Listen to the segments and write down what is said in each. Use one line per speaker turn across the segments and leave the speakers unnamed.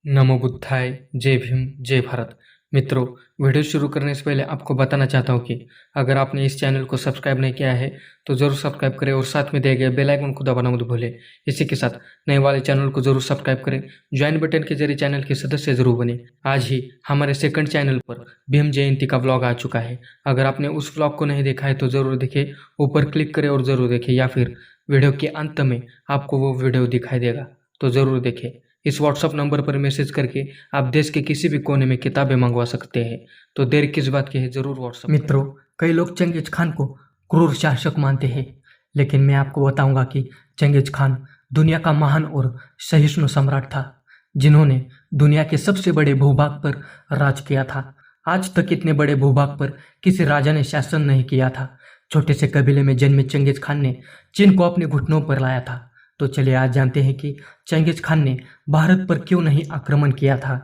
नमो बुद्धाय, जय भीम, जय भारत। मित्रों, वीडियो शुरू करने से पहले आपको बताना चाहता हूँ कि अगर आपने इस चैनल को सब्सक्राइब नहीं किया है तो ज़रूर सब्सक्राइब करें और साथ में दिए गए बेल आइकन को दबाना मत भूलें। इसी के साथ नए वाले चैनल को जरूर सब्सक्राइब करें, ज्वाइन बटन के जरिए चैनल के सदस्य जरूर बने। आज ही हमारे सेकंड चैनल पर भीम जयंती का व्लॉग आ चुका है। अगर आपने उस व्लॉग को नहीं देखा है तो ज़रूर देखें, ऊपर क्लिक करें और ज़रूर देखें, या फिर वीडियो के अंत में आपको वो वीडियो दिखाई देगा तो ज़रूर देखें। इस व्हाट्सएप नंबर पर मैसेज करके आप देश के किसी भी कोने में किताबें मंगवा सकते हैं। तो देर किस बात की है, जरूर व्हाट्सएप।
मित्रों, कई लोग चंगेज खान को क्रूर शासक मानते हैं, लेकिन मैं आपको बताऊंगा कि चंगेज खान दुनिया का महान और सहिष्णु सम्राट था, जिन्होंने दुनिया के सबसे बड़े भूभाग पर राज किया था। आज तक इतने बड़े भूभाग पर किसी राजा ने शासन नहीं किया था। छोटे से कबीले में जन्मे चंगेज खान ने चीन को अपने घुटनों पर लाया था। तो चलिए आज जानते हैं कि चंगेज खान ने भारत पर क्यों नहीं आक्रमण किया था।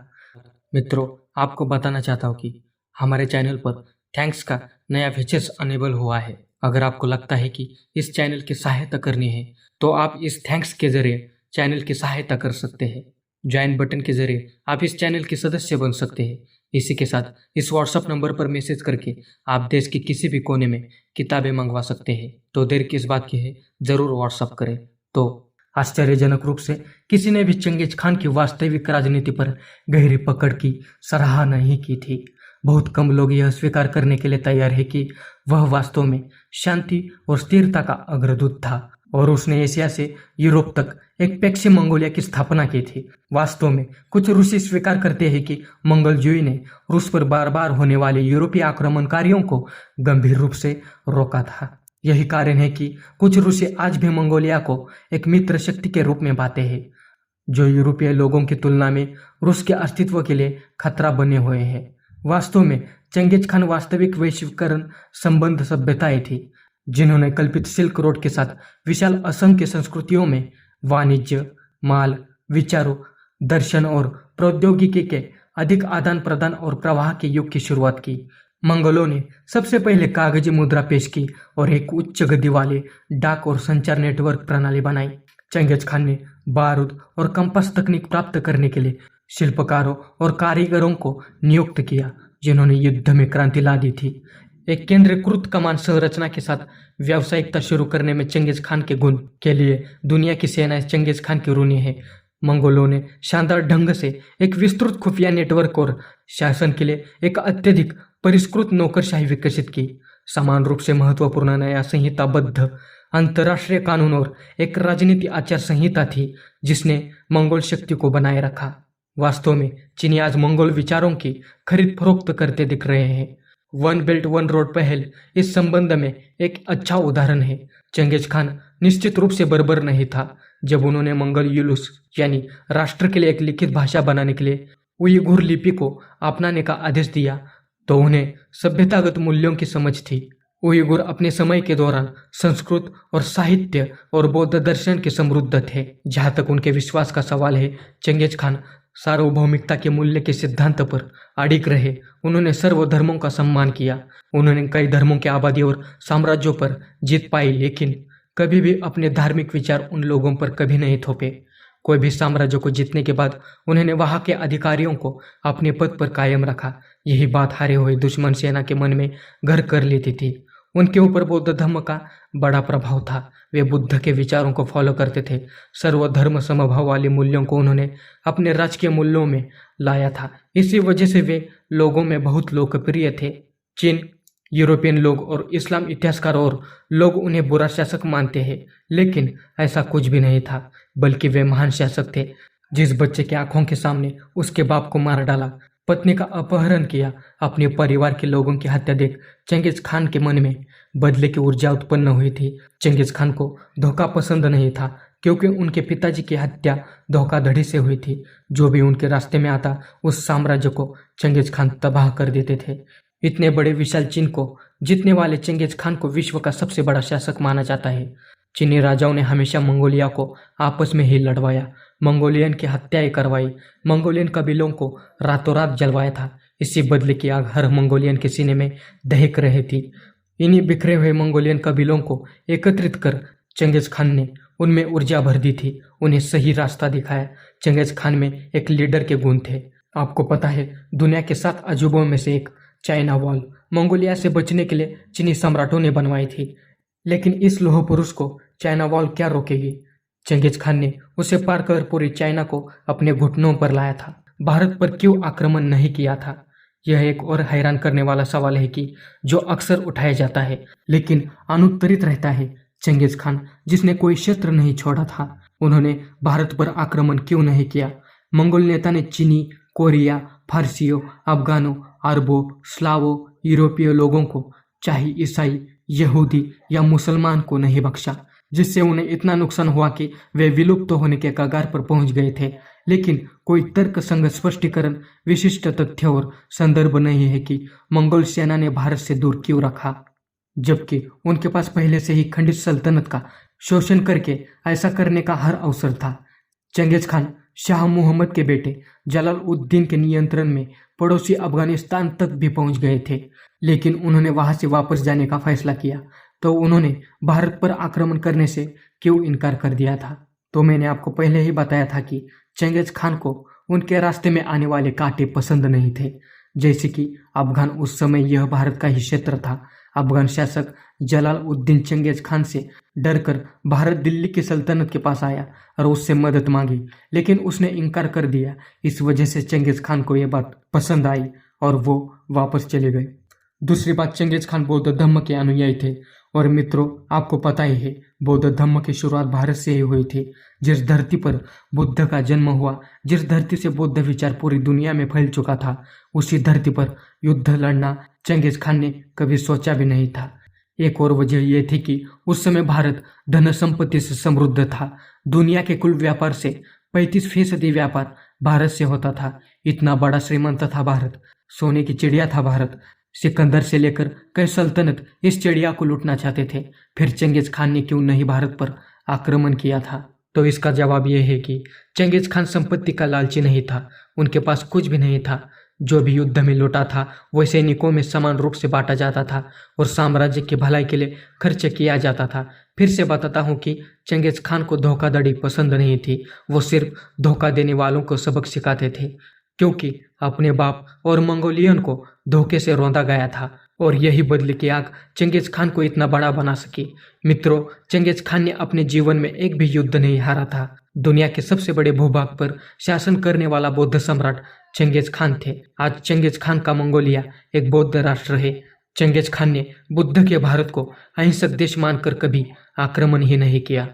मित्रों, आपको बताना चाहता हूँ कि हमारे चैनल पर थैंक्स का नया फीचर्स अनेबल हुआ है। अगर आपको लगता है कि इस चैनल की सहायता करनी है तो आप इस थैंक्स के जरिए चैनल की सहायता कर सकते हैं। ज्वाइन बटन के जरिए आप इस चैनल के सदस्य बन सकते हैं। इसी के साथ इस व्हाट्सएप नंबर पर मैसेज करके आप देश के किसी भी कोने में किताबें मंगवा सकते हैं। तो देर किस बात की है, जरूर व्हाट्सएप करें। तो
आश्चर्यजनक रूप से किसी ने भी चंगेज खान की वास्तविक राजनीति पर गहरी पकड़ की सराहना नहीं की थी। बहुत कम लोग यह स्वीकार करने के लिए तैयार है कि वह वास्तव में शांति और स्थिरता का अग्रदूत था और उसने एशिया से यूरोप तक एक पेक्सी मंगोलिया की स्थापना की थी। वास्तव में कुछ रूसी स्वीकार करते हैं कि मंगलजोई ने रूस पर बार बार होने वाले यूरोपीय आक्रमणकारियों को गंभीर रूप से रोका था। यही कारण है कि कुछ रूसी आज भी मंगोलिया को एक मित्र शक्ति के रूप में पाते हैं, जो यूरोपीय लोगों की तुलना में रूस के अस्तित्व के लिए खतरा बने हुए हैं। वास्तव में चंगेज खान वास्तविक वैश्वीकरण संबंध सभ्यताएं थी, जिन्होंने कल्पित सिल्क रोड के साथ विशाल असंख्य संस्कृतियों में वाणिज्य, माल, विचारों, दर्शन और प्रौद्योगिकी के अधिक आदान प्रदान और प्रवाह के युग की शुरुआत की। मंगोलों ने सबसे पहले कागजी मुद्रा पेश की और एक उच्च गति वाले डाक और संचार नेटवर्क प्रणाली बनाई। चंगेज खान ने बारूद और कंपास तकनीक प्राप्त करने के लिए शिल्पकारों और कारीगरों को नियुक्त किया, जिन्होंने युद्ध में क्रांति ला दी थी। एक केंद्रीकृत कमान संरचना के साथ व्यावसायिकता शुरू करने में चंगेज खान के गुण के लिए दुनिया की सेनाएं चंगेज खान की ऋणी है। मंगोलों ने शानदार ढंग से एक विस्तृत खुफिया नेटवर्क और शासन के लिए एक अत्यधिक परिष्कृत नौकरशाही विकसित की। समान रूप से महत्वपूर्ण नया संहिताबद्ध अंतर्राष्ट्रीय कानून और एक राजनीति आचार संहिता थी, जिसने मंगोल शक्ति को बनाए रखा। वास्तव में चीनी आज मंगोल विचारों की खरीद फरोख्त करते दिख रहे हैं। वन बेल्ट वन रोड पहल इस संबंध में एक अच्छा उदाहरण है। चंगेज खान निश्चित रूप से बर्बर नहीं था। जब उन्होंने मंगल युलुस यानी राष्ट्र के लिए एक लिखित भाषा बनाने के लिए उइगुर लिपि को अपनाने का आदेश दिया, तो उन्हें सभ्यतागत मूल्यों की समझ थी। उइगुर अपने समय के दौरान संस्कृत और साहित्य और बौद्ध दर्शन के समृद्ध थे। जहाँ तक उनके विश्वास का सवाल है, चंगेज खान सार्वभौमिकता के मूल्य के सिद्धांत पर अडिग रहे। उन्होंने सर्वधर्मों का सम्मान किया। उन्होंने कई धर्मों की आबादी और साम्राज्यों पर जीत पाई, लेकिन कभी भी अपने धार्मिक विचार उन लोगों पर कभी नहीं थोपे। कोई भी साम्राज्य को जीतने के बाद उन्होंने वहां के अधिकारियों को अपने पद पर कायम रखा। यही बात हारे हुए दुश्मन सेना के मन में घर कर लेती थी। उनके ऊपर बौद्ध धर्म का बड़ा प्रभाव था। वे बुद्ध के विचारों को फॉलो करते थे। सर्वधर्म समभाव वाले मूल्यों को उन्होंने अपने राजकीय मूल्यों में लाया था। इसी वजह से वे लोगों में बहुत लोकप्रिय थे। चीन, यूरोपियन लोग और इस्लाम इतिहासकार और लोग उन्हें बुरा शासक मानते हैं, लेकिन ऐसा कुछ भी नहीं था, बल्कि वे महान शासक थे। जिस बच्चे की आंखों के सामने उसके बाप को मार डाला, पत्नी का अपहरण किया, अपने परिवार के लोगों की हत्या देख चंगेज खान के मन में बदले की ऊर्जा उत्पन्न हुई थी। चंगेज खान को धोखा पसंद नहीं था, क्योंकि उनके पिताजी की हत्या धोखाधड़ी से हुई थी। जो भी उनके रास्ते में आता उस साम्राज्य को चंगेज खान तबाह कर देते थे। इतने बड़े विशाल चीन को जीतने वाले चंगेज खान को विश्व का सबसे बड़ा शासक माना जाता है। चीनी राजाओं ने हमेशा मंगोलिया को आपस में ही लड़वाया, मंगोलियन की हत्याएं करवाई, मंगोलियन कबीलों को रातों रात जलवाया था। इसी बदले की आग हर मंगोलियन के सीने में दहक रही थी। इन्हीं बिखरे हुए मंगोलियन कबीलों को एकत्रित कर चंगेज खान ने उनमें ऊर्जा भर दी थी, उन्हें सही रास्ता दिखाया। चंगेज खान में एक लीडर के गुण थे। आपको पता है, दुनिया के 7 अजूबों में से एक चाइना वॉल मंगोलिया से बचने के लिए चीनी सम्राटों ने बनवाई थी। लेकिन इस लौह पुरुष को चाइना वॉल क्या रोकेगी? चंगेज खान ने उसे पार कर पूरी चाइना को अपने घुटनों पर लाया था। भारत पर क्यों आक्रमण नहीं किया था? यह एक और हैरान करने वाला सवाल है कि जो अक्सर उठाया जाता है लेकिन अनुत्तरित रहता है। चंगेज खान, जिसने कोई क्षेत्र नहीं छोड़ा था, उन्होंने भारत पर आक्रमण क्यों नहीं किया? मंगोल नेता ने चीनी, कोरिया, फारसियों, अफगानों, अरबों, स्लावों, यूरोपीय लोगों को, चाहे ईसाई, यहूदी या मुसलमान को नहीं बख्शा, जिससे उन्हें इतना नुकसान हुआ कि वे विलुप्त होने के कगार पर पहुंच गए थे। लेकिन कोई तर्कसंगत स्पष्टीकरण, विशिष्ट तथ्य और संदर्भ नहीं है कि मंगोल सेना ने भारत से दूर क्यों रखा, जबकि उनके पास पहले से ही खंडित सल्तनत का शोषण करके ऐसा करने का हर अवसर था। चंगेज खान शाह मुहम्मद के बेटे जलालुद्दीन के नियंत्रण में पड़ोसी अफगानिस्तान तक भी पहुंच गए थे, लेकिन उन्होंने वहां से वापस जाने का फैसला किया। तो उन्होंने भारत पर आक्रमण करने से क्यों इनकार कर दिया था? तो मैंने आपको पहले ही बताया था कि चंगेज खान को उनके रास्ते में आने वाले कांटे पसंद नहीं थे। जैसे कि अफगान, उस समय यह भारत का ही क्षेत्र था। अफगान शासक जलालुद्दीन चंगेज खान से डरकर भारत दिल्ली की सल्तनत के पास आया और उससे मदद मांगी, लेकिन उसने इनकार कर दिया। इस वजह से चंगेज खान को यह बात पसंद आई और वो वापस चले गए। दूसरी बात, चंगेज खान बौद्ध धर्म के अनुयायी थे। और मित्रों, आपको पता ही है, बौद्ध धर्म की शुरुआत भारत से ही हुई थी। जिस धरती पर बुद्ध का जन्म हुआ, जिस धरती से बौद्ध विचार पूरी दुनिया में फैल चुका था, उसी धरती पर युद्ध लड़ना चंगेज खान ने कभी सोचा भी नहीं था। एक और वजह यह थी कि उस समय भारत धन संपत्ति से समृद्ध था। दुनिया के कुल व्यापार से 35% व्यापार भारत से होता था। इतना बड़ा श्रीमंत था भारत, सोने की चिड़िया था भारत। सिकंदर से लेकर कई सल्तनत इस चिड़िया को लूटना चाहते थे। फिर चंगेज खान ने क्यों नहीं भारत पर आक्रमण किया था? तो इसका जवाब यह है कि चंगेज खान संपत्ति का लालची नहीं था। उनके पास कुछ भी नहीं था। जो भी युद्ध में लूटा था वह सैनिकों में समान रूप से बांटा जाता था और साम्राज्य की भलाई के लिए खर्च किया जाता था। फिर से बताता हूँ कि चंगेज खान को धोखाधड़ी पसंद नहीं थी। वो सिर्फ धोखा देने वालों को सबक सिखाते थे, क्योंकि अपने बाप और मंगोलियन को धोखे से रौंदा गया था और यही बदले की आग चंगेज खान को इतना बड़ा बना सकी। मित्रों, चंगेज खान ने अपने जीवन में एक भी युद्ध नहीं हारा था। दुनिया के सबसे बड़े भूभाग पर शासन करने वाला बौद्ध सम्राट चंगेज खान थे। आज चंगेज खान का मंगोलिया एक बौद्ध राष्ट्र है। चंगेज खान ने बुद्ध के भारत को अहिंसक देश मानकर कभी आक्रमण ही नहीं किया।